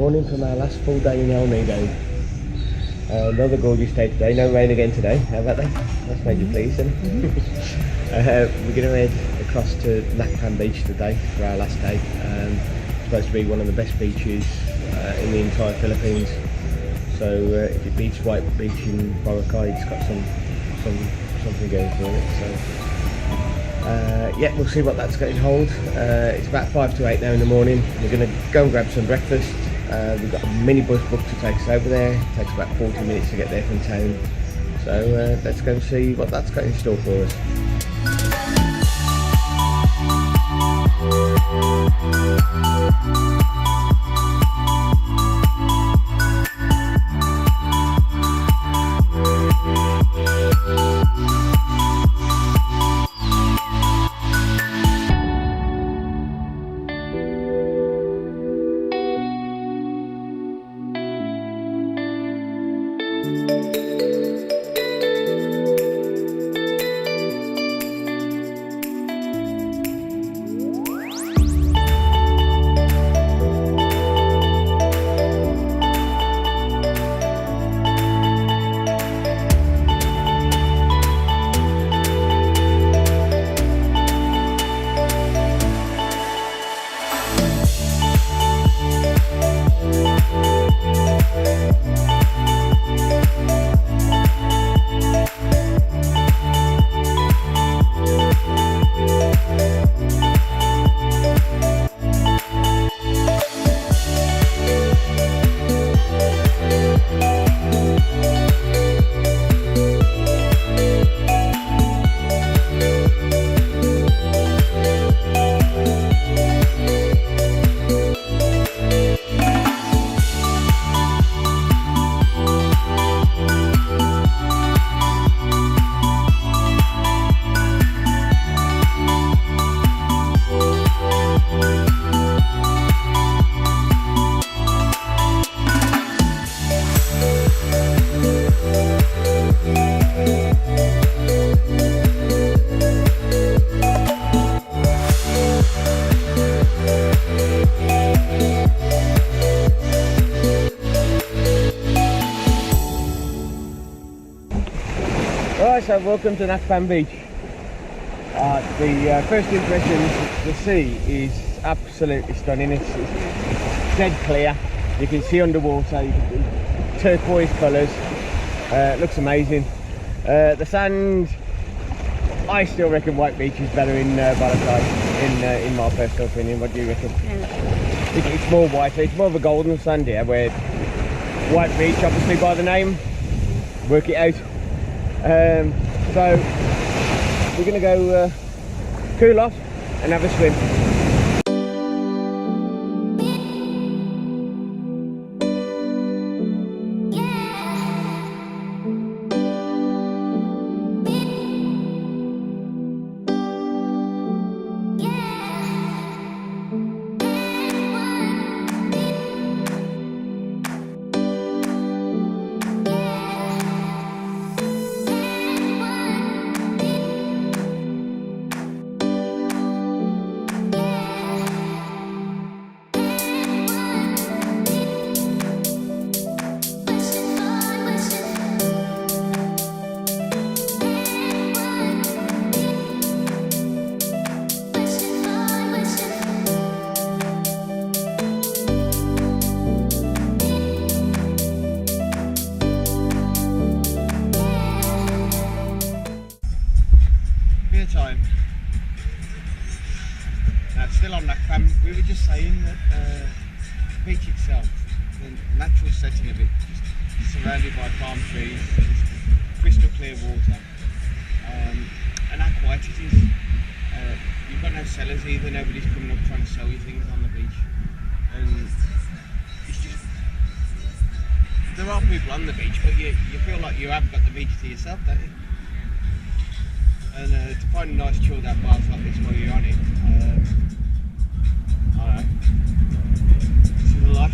morning from our last full day in El Nido. Another gorgeous day today, no rain again today. How about that? That's made you pleased, isn't it? We're going to head across to Nakpan Beach today for our last day. It's supposed to be one of the best beaches in the entire Philippines. So if it beats White Beach in Boracay, it's got something going for it. So yeah, we'll see what that's going to hold. It's about 5 to 8 now in the morning. We're going to go and grab some breakfast. We've got a mini bus booked to take us over there. It takes about 40 minutes to get there from town. So let's go and see what that's got in store for us. So welcome to Nakpan Beach. The first impression, the sea is absolutely stunning. It's dead clear. You can see underwater. You can see turquoise colours. It looks amazing. The sand, I still reckon White Beach is better in Boracay, in my personal opinion. What do you reckon? It's more white. It's more of a golden sand here, where White Beach, obviously by the name, work it out. So we're going to go cool off and have a swim. Time. Now, still on Nakpan, we were just saying that the beach itself, the natural setting of it, just surrounded by palm trees, crystal clear water, and how quiet it is. You've got no sellers either, nobody's coming up trying to sell you things on the beach. And it's just, there are people on the beach, but you feel like you have got the beach to yourself, don't you? And to find a nice chilled out bath like this while you're on it, I don't know, this is the life.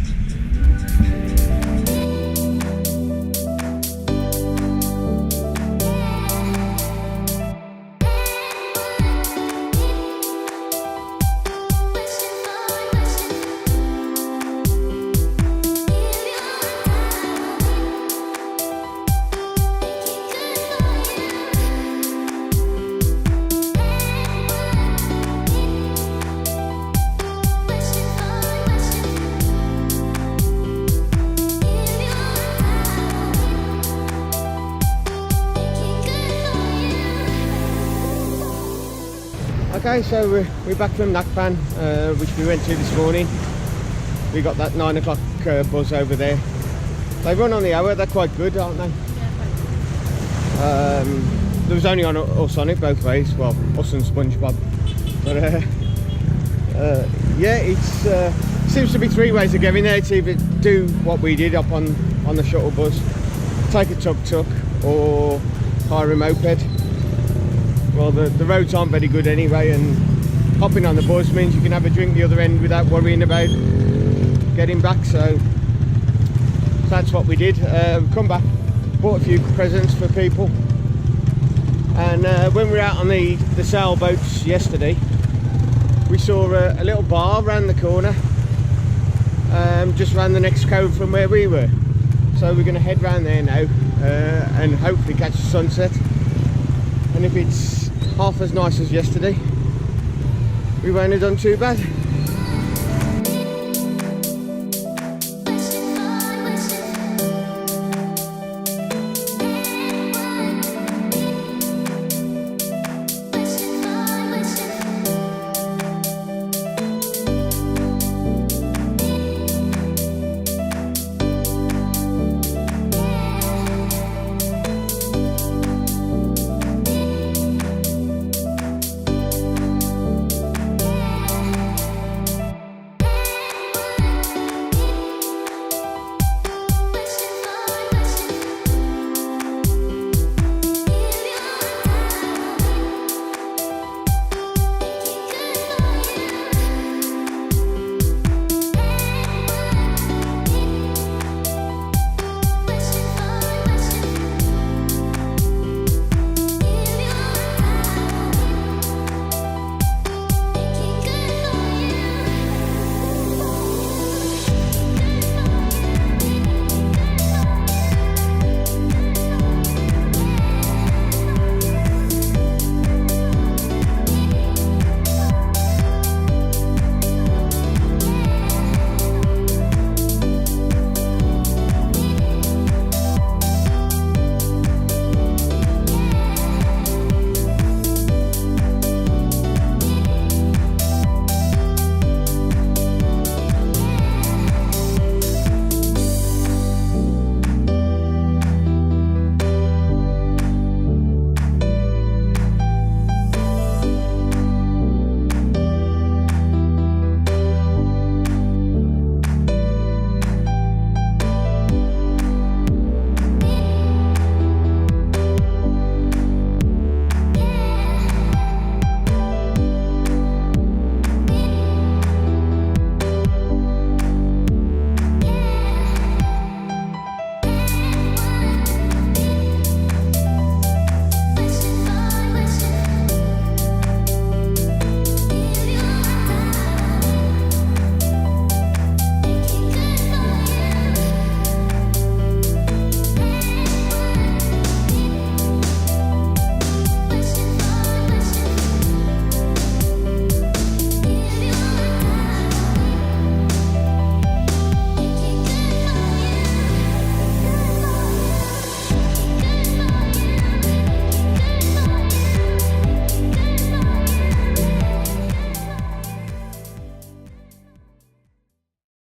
Okay, so we're back from Nakpan, which we went to this morning. We got that 9 o'clock bus over there. They run on the hour, they're quite good, aren't they? Yeah. There was only on us on it both ways, well, us and SpongeBob. But yeah, it's seems to be 3 ways of getting there. It's either do what we did up on the shuttle bus, take a tuk-tuk, or hire a moped. Well, the roads aren't very good anyway, and hopping on the bus means you can have a drink the other end without worrying about getting back. So that's what we did. Come back, bought a few presents for people, and when we were out on the sailboats yesterday, we saw a little bar round the corner, just round the next cove from where we were. So we're going to head round there now and hopefully catch the sunset. And if it's half as nice as yesterday, we won't have done too bad.